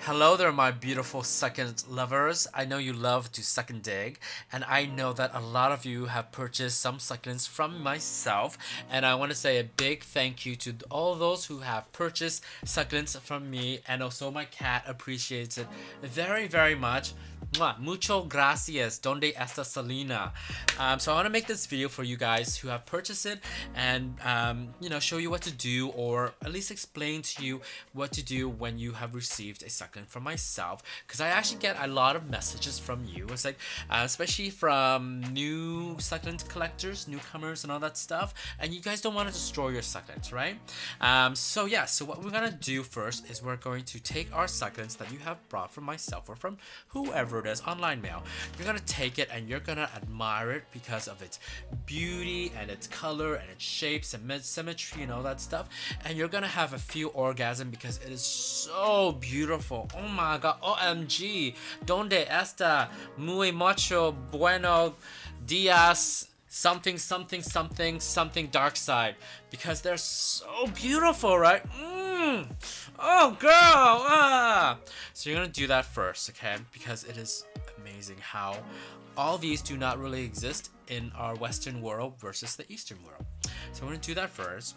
Hello there, my beautiful succulent lovers. I know you love to suck and dig, and I know that a lot of you have purchased some succulents from myself. And I want to say a big thank you to all those who have purchased succulents from me, and also my cat appreciates it very, very much. Mwah, mucho gracias. Donde está Selena? So I want to make this video for you guys who have purchased it and show you what to do, or at least explain to you what to do when you have received a succulent from myself. Because I actually get a lot of messages from you. It's like, especially from new succulent collectors, newcomers, and all that stuff. And you guys don't want to destroy your succulents, right? So what we're gonna do first is we're going to take our succulents that you have brought from myself or from whoever it is, online mail. You're gonna take it and you're gonna admire it because of its beauty and its color and its shapes and symmetry and all that stuff. And you're gonna have a few orgasm because it is so beautiful. Oh my god, OMG, donde está muy macho bueno dias something dark side, because they're so beautiful, right? Oh girl, so you're gonna do that first, okay? Because it is amazing how all these do not really exist in our Western world versus the Eastern world. So we're gonna do that first.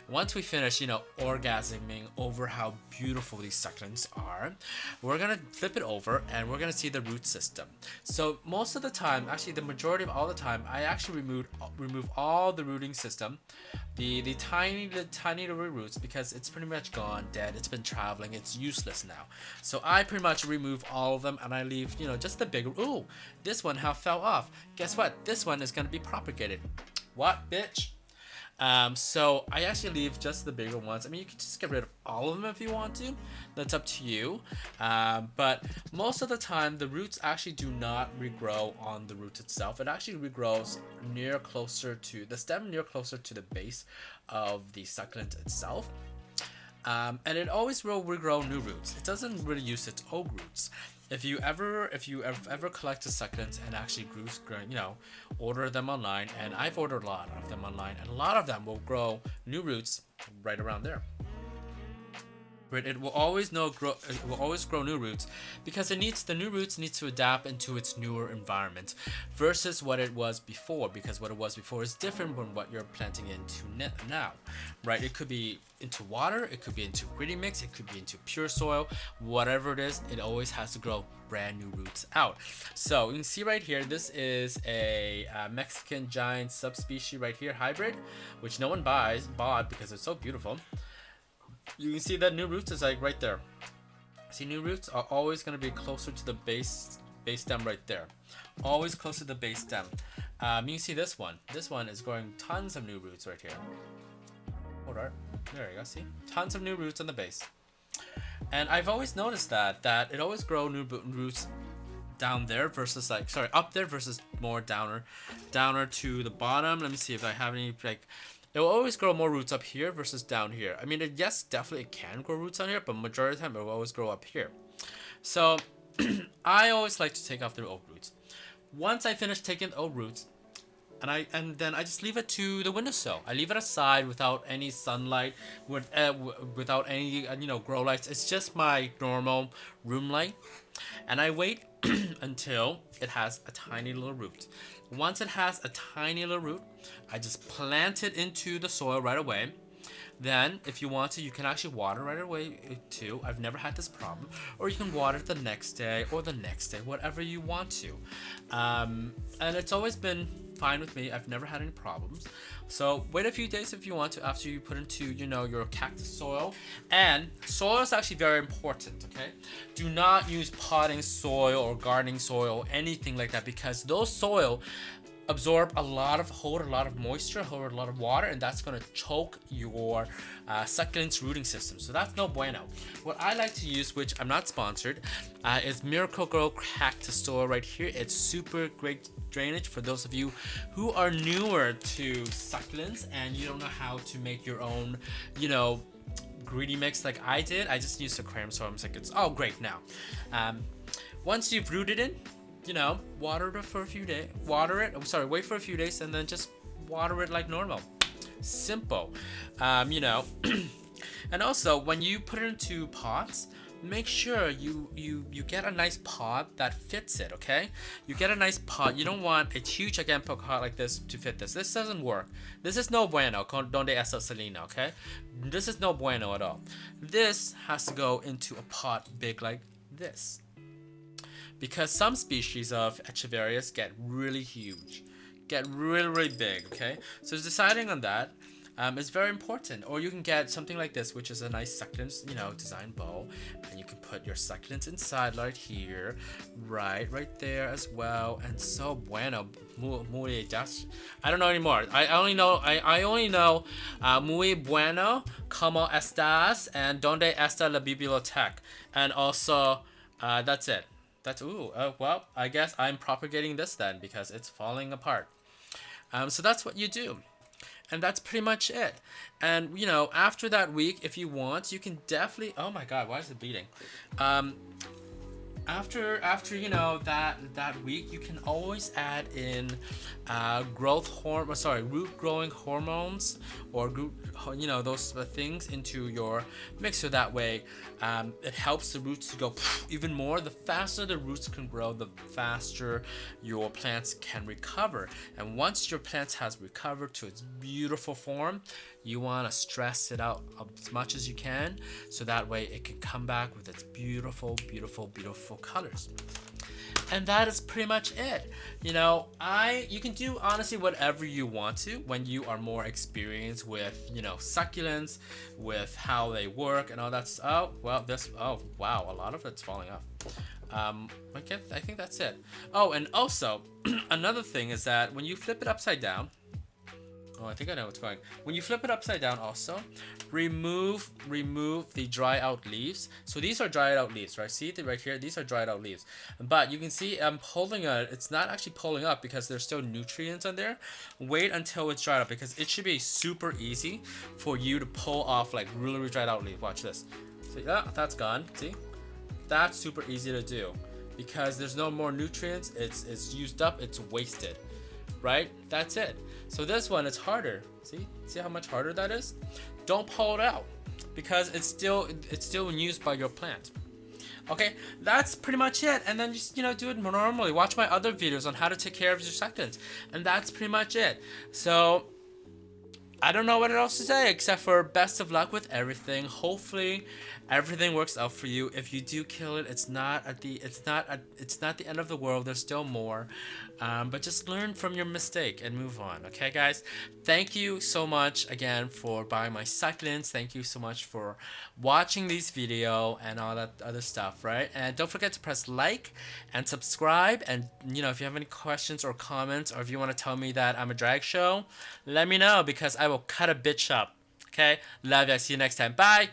Once we finish, orgasming over how beautiful these succulents are, we're gonna flip it over and we're gonna see the root system. So most of the time, actually the majority of all the time, I actually remove all the rooting system, the tiny little roots, because it's pretty much gone, dead. It's been traveling. It's useless now. So I pretty much remove all of them and I leave, just the bigger. Ooh, this one half fell off. Guess what? This one is gonna be propagated. What, bitch? So I actually leave just the bigger ones. I mean, you can just get rid of all of them if you want to. That's up to you. But most of the time, the roots actually do not regrow on the root itself. It actually regrows the stem near closer to the base of the succulent itself. And it always will regrow new roots. It doesn't really use its old roots. If you ever collected succulents and actually order them online, and I've ordered a lot of them online, and a lot of them will grow new roots right around there. But it will always grow new roots because the new roots needs to adapt into its newer environment versus what it was before, because what it was before is different from what you're planting into now, right? It could be into water, it could be into gritty mix, it could be into pure soil, whatever it is, it always has to grow brand new roots out. So you can see right here, this is a Mexican giant subspecies right here, hybrid, which no one bought because it's so beautiful. You can see that new roots is like right there. See, new roots are always going to be closer to the base stem right there. Always close to the base stem. You can see this one. This one is growing tons of new roots right here. Hold on. There you go. See? Tons of new roots on the base. And I've always noticed that it always grow new roots down there versus up there versus more downer to the bottom. Let me see if I have any it will always grow more roots up here versus down here. I mean, yes, definitely it can grow roots on here, but majority of the time it will always grow up here. So I always like to take off the old roots. Once I finish taking the old roots, and then I just leave it to the windowsill. I leave it aside without any sunlight, without any grow lights. It's just my normal room light, and I wait until it has a tiny little root. Once it has a tiny little root, I just plant it into the soil right away. Then, if you want to, you can actually water right away too. I've never had this problem. Or you can water it the next day or the next day, whatever you want to. And it's always been fine with me. I've never had any problems. So wait a few days if you want to after you put into your cactus soil. And soil is actually very important, okay? Do not use potting soil or gardening soil or anything like that, because those soil hold a lot of moisture, hold a lot of water, and that's going to choke your succulent's rooting system. So that's no bueno. What I like to use, which I'm not sponsored, is Miracle-Gro cactus soil right here. It's super great drainage for those of you who are newer to succulents and you don't know how to make your own, greedy mix like I did. I just used aquarium soil. I'm like, it's all great now. Once you've rooted in, water it for a few days. Wait for a few days and then just water it like normal. Simple. And also when you put it into pots, make sure you get a nice pot that fits it, okay? You get a nice pot. You don't want a huge gigantic pot like this to fit this. This doesn't work. This is no bueno, donde está Selena, okay? This is no bueno at all. This has to go into a pot big like this. Because some species of Echeverias get really huge, get really big, okay? So deciding on that is very important. Or you can get something like this, which is a nice succulents, design bowl, and you can put your succulents inside right here, right there as well. And so bueno, muy just, I don't know anymore. I only know muy bueno, como estás, and donde está la biblioteca, and also that's it. Well, I guess I'm propagating this then because it's falling apart. So that's what you do. And that's pretty much it. And, after that week, if you want, you can definitely... Oh my god, why is it bleeding? After that week, you can always add in root growing hormones, or those things into your mixer. That way it helps the roots to go even more. The faster the roots can grow, the faster your plants can recover. And once your plant has recovered to its beautiful form, you want to stress it out as much as you can, so that way it can come back with its beautiful colors. And that is pretty much it. You can do honestly whatever you want to when you are more experienced with, succulents, with how they work and all that stuff. Oh wow, a lot of it's falling off. I think that's it. Oh, and also another thing is that when you flip it upside down, I think I know what's going. When you flip it upside down, also remove the dry out leaves. So these are dried out leaves, right? See right here, these are dried out leaves. But you can see I'm pulling it. It's not actually pulling up because there's still nutrients on there. Wait until it's dried up, because it should be super easy for you to pull off like really dried out leaf. Watch this. See, that's gone. See, that's super easy to do because there's no more nutrients. It's used up. It's wasted. Right? That's it. So this one, it's harder. See how much harder that is? Don't pull it out because it's still used by your plant. Okay, that's pretty much it. And then just do it normally. Watch my other videos on how to take care of your succulents, and that's pretty much it. So I don't know what else to say except for best of luck with everything. Hopefully everything works out for you. If you do kill it, it's not the end of the world. There's still more. But just learn from your mistake and move on. Okay, guys? Thank you so much again for buying my succulents. Thank you so much for watching these video and all that other stuff, right? And don't forget to press like and subscribe. And if you have any questions or comments, or if you want to tell me that I'm a drag show, let me know, because I will cut a bitch up. Okay? Love you. See you next time. Bye.